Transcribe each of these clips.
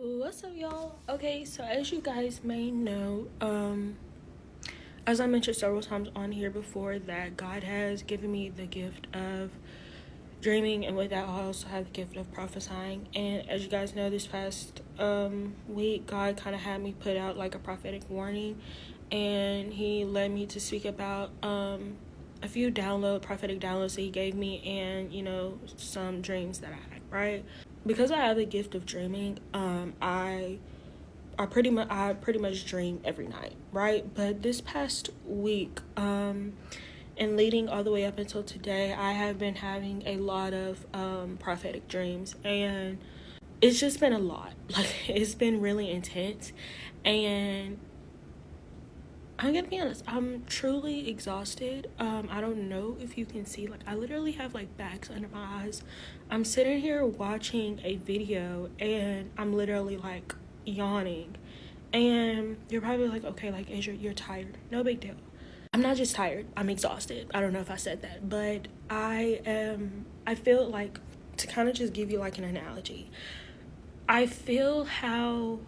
What's up, y'all? Okay, so as you guys may know, as I mentioned several times on here before, that God has given me the gift of dreaming, and with that I also have the gift of prophesying. And as you guys know, this past week God kind of had me put out like a prophetic warning, and he led me to speak about a few prophetic downloads that he gave me, and some dreams that I had, right? Because I have the gift of dreaming, I pretty much dream every night, right? But this past week, and leading all the way up until today, I have been having a lot of prophetic dreams, and it's just been a lot. Like, it's been really intense, and I'm gonna be honest, I'm truly exhausted. I don't know if you can see, like, I literally have like bags under my eyes. I'm sitting here watching a video and I'm literally like yawning. And you're probably like, okay, like, Asia, you're tired. No big deal. I'm not just tired, I'm exhausted. I don't know if I said that, but I feel like, to kind of just give you like an analogy, I feel how,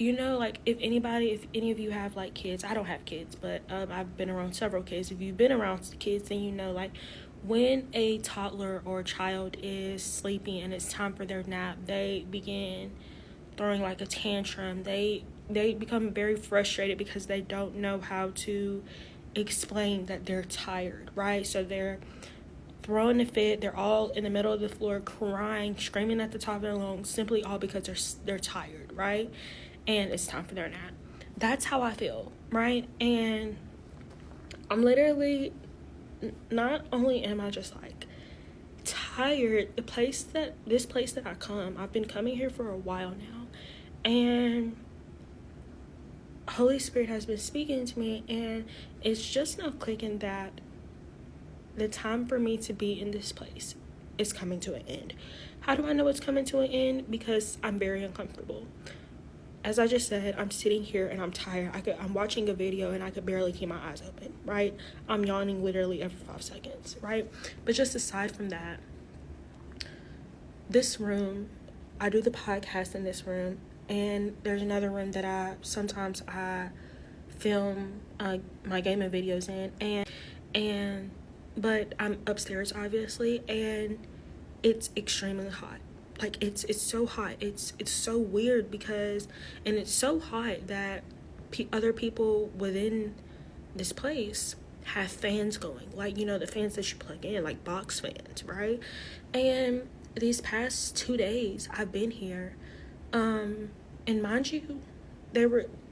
like, if any of you have like kids. I don't have kids, but I've been around several kids. If you've been around kids, then like, when a toddler or child is sleeping and it's time for their nap, they begin throwing like a tantrum. They become very frustrated because they don't know how to explain that they're tired, right? So they're throwing a fit. They're all in the middle of the floor crying, screaming at the top of their lungs, simply all because they're tired, right? And it's time for their nap. That's how I feel, right? And I'm literally, not only am I just like tired, this place that I've been coming here for a while now, and Holy Spirit has been speaking to me, and it's just now clicking that the time for me to be in this place is coming to an end. How do I know it's coming to an end? Because I'm very uncomfortable. As I just said, I'm sitting here and I'm tired. I'm watching a video and I could barely keep my eyes open, right? I'm yawning literally every 5 seconds, right? But just aside from that, this room, I do the podcast in this room, and there's another room that I film my gaming videos in, but I'm upstairs obviously, and it's extremely hot. Like, it's so hot. It's so weird because, and it's so hot that other people within this place have fans going, like, the fans that you plug in, like box fans, right? And these past 2 days I've been here, and mind you,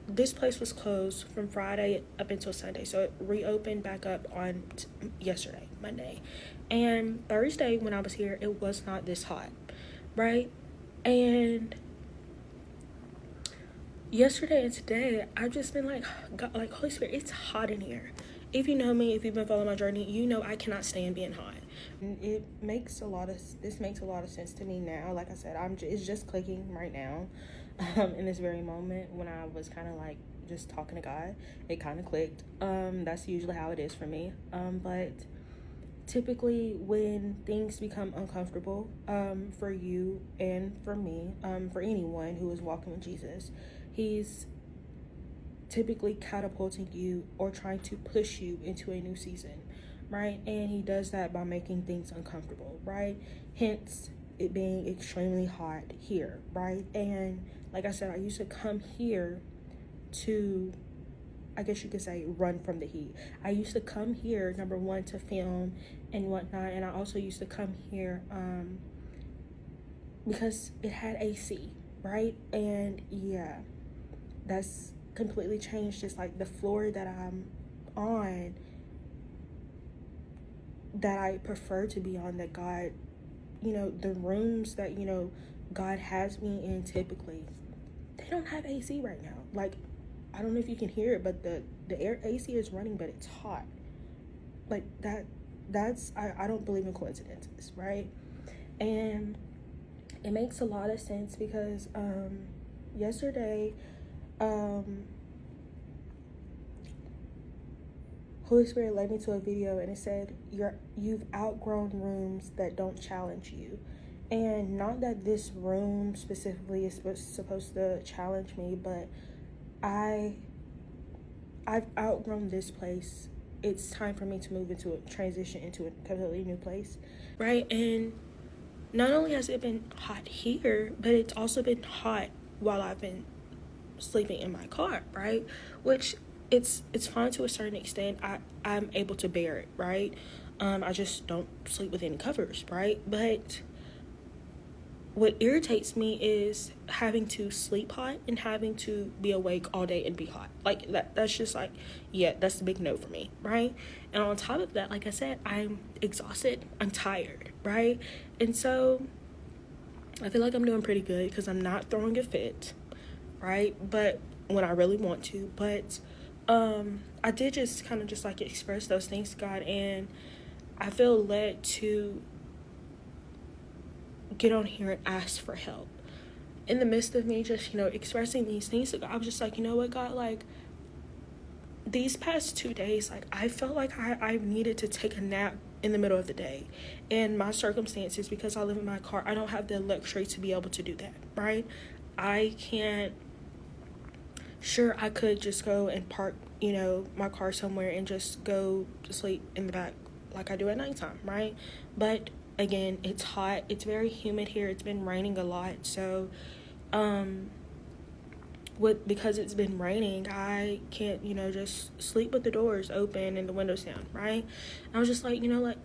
this place was closed from Friday up until Sunday, so it reopened back up on yesterday, Monday. And Thursday when I was here, it was not this hot, right? And yesterday and today, I've just been like, God, like, Holy Spirit, it's hot in here. If you know me, if you've been following my journey, you know I cannot stand being hot. And this makes a lot of sense to me now. Like I said, it's just clicking right now. In this very moment, when I was kind of like just talking to God, it kind of clicked. That's usually how it is for me. But typically when things become uncomfortable, for you and for me, for anyone who is walking with Jesus, he's typically catapulting you or trying to push you into a new season, right? And he does that by making things uncomfortable, right? Hence it being extremely hot here, right? And like I said, I used to come here to, I guess you could say, run from the heat. I used to come here, number one, to film and whatnot, and I also used to come here because it had AC, right? And yeah, that's completely changed. Just like the floor that I'm on, that I prefer to be on, that God, the rooms that, God has me in, typically, they don't have AC right now. Like, I don't know if you can hear it, but the AC is running, but it's hot. Like, I don't believe in coincidences, right? And it makes a lot of sense because yesterday, Holy Spirit led me to a video, and it said, you've outgrown rooms that don't challenge you. And not that this room specifically is supposed to challenge me, but I've outgrown this place. It's time for me to move into a transition into a completely new place, right? And not only has it been hot here, but it's also been hot while I've been sleeping in my car, right? Which it's fine to a certain extent. I'm able to bear it, right? I just don't sleep with any covers, right? But what irritates me is having to sleep hot and having to be awake all day and be hot. Like that's just like, yeah, that's a big no for me, right? And on top of that, like I said, I'm exhausted, I'm tired, right? And so I feel like I'm doing pretty good because I'm not throwing a fit, right? But when I really want to, but I did just kind of just like express those things to God, and I feel led to get on here and ask for help. In the midst of me just, expressing these things to God, I was just like, you know what, God, like, these past 2 days, like, I felt like I needed to take a nap in the middle of the day. And my circumstances, because I live in my car, I don't have the luxury to be able to do that, right? I can't, sure, I could just go and park, my car somewhere and just go to sleep in the back like I do at nighttime, right? But again, it's hot, it's very humid here, it's been raining a lot, so because it's been raining, I can't, just sleep with the doors open and the windows down, right? And I was just like,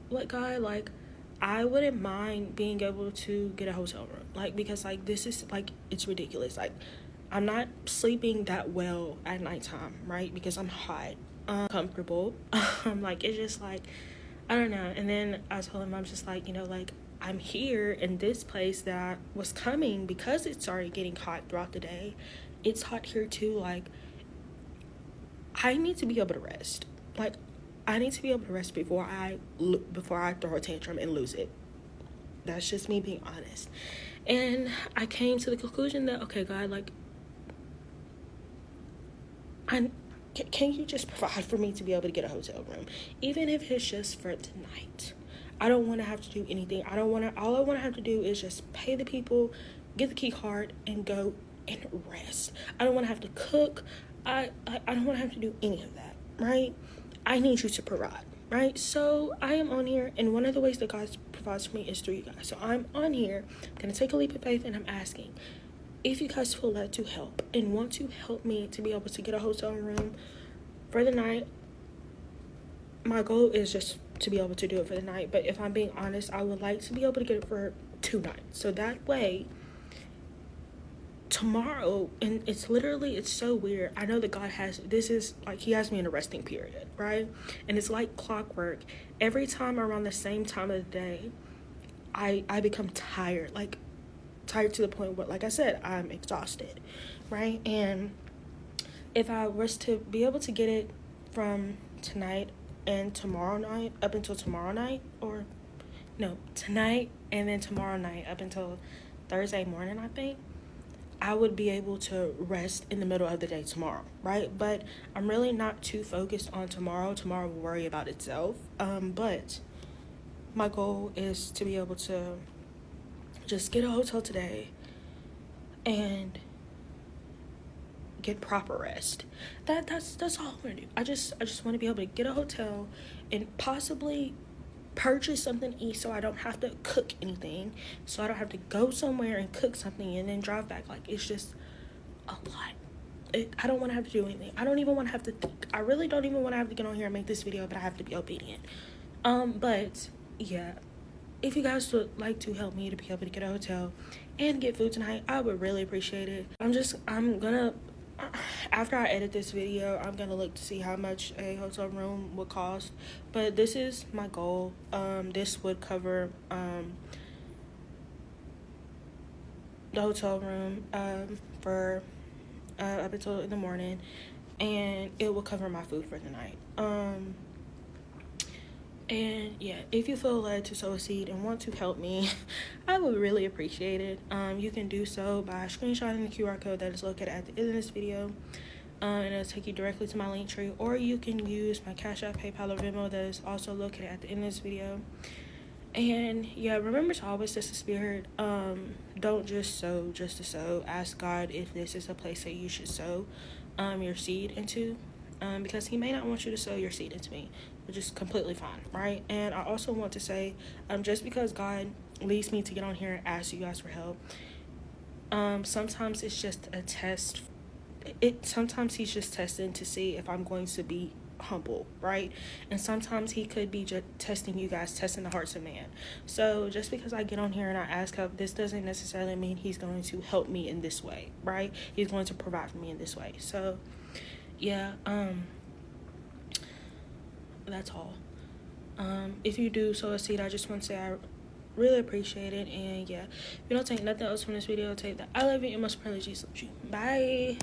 what, God, like, I wouldn't mind being able to get a hotel room, like, because, like, this is, like, it's ridiculous, like, I'm not sleeping that well at nighttime, right, because I'm hot, comfortable, like, it's just, like, I don't know. And then I told him, I was just like, like, I'm here in this place that I was coming because it started getting hot throughout the day. It's hot here too. Like, I need to be able to rest. Like, I need to be able to rest before I throw a tantrum and lose it. That's just me being honest. And I came to the conclusion that, okay, God, like, can you just provide for me to be able to get a hotel room, even if it's just for tonight? I don't want to have to do anything. All I want to have to do is just pay the people, get the key card, and go and rest. I don't want to have to cook. I don't want to have to do any of that, right? I need you to provide, right? So I am on here, and one of the ways that God provides for me is through you guys. So I'm on here, I'm going to take a leap of faith, and I'm asking if you guys feel led to help and want to help me to be able to get a hotel room for the night. My goal is just to be able to do it for the night, but if I'm being honest, I would like to be able to get it for 2 nights. So that way, tomorrow, and it's so weird. I know that God he has me in a resting period, right? And it's like clockwork. Every time around the same time of the day, I become tired, like, tired to the point where, like I said, I'm exhausted, right? And if I was to be able to get it from tonight and tomorrow night up until tomorrow night, or no, tonight and then tomorrow night up until Thursday morning, I think I would be able to rest in the middle of the day tomorrow, right? But I'm really not too focused on tomorrow. Tomorrow will worry about itself. But my goal is to be able to just get a hotel today and get proper rest. That's all I want to do. I just want to be able to get a hotel and possibly purchase something to eat, so I don't have to cook anything, so I don't have to go somewhere and cook something and then drive back. Like, it's just a lot. I don't want to have to do anything. I don't even want to have to think. I really don't even want to have to get on here and make this video, but I have to be obedient. But yeah, if you guys would like to help me to be able to get a hotel and get food tonight, I would really appreciate it. I'm gonna, after I edit this video, I'm gonna look to see how much a hotel room would cost. But this is my goal. This would cover the hotel room for up until in the morning, and it will cover my food for the night. And yeah, if you feel led to sow a seed and want to help me, I would really appreciate it. You can do so by screenshotting the QR code that is located at the end of this video, and it'll take you directly to my link tree, or you can use my Cash App, PayPal, or Venmo that is also located at the end of this video. And yeah, remember to always test the spirit. Don't just sow just to sow. Ask God if this is a place that you should sow your seed into, because he may not want you to sow your seed into me, which is completely fine, right? And I also want to say, just because God leads me to get on here and ask you guys for help, sometimes it's just a test. Sometimes he's just testing to see if I'm going to be humble, right? And sometimes he could be just testing you guys, testing the hearts of man. So just because I get on here and I ask help, this doesn't necessarily mean he's going to help me in this way, right? He's going to provide for me in this way. So yeah, that's all. If you do sow a seed, I just want to say I really appreciate it. And yeah, if you don't take nothing else from this video, take that I love you and most probably Jesus loves you. Bye.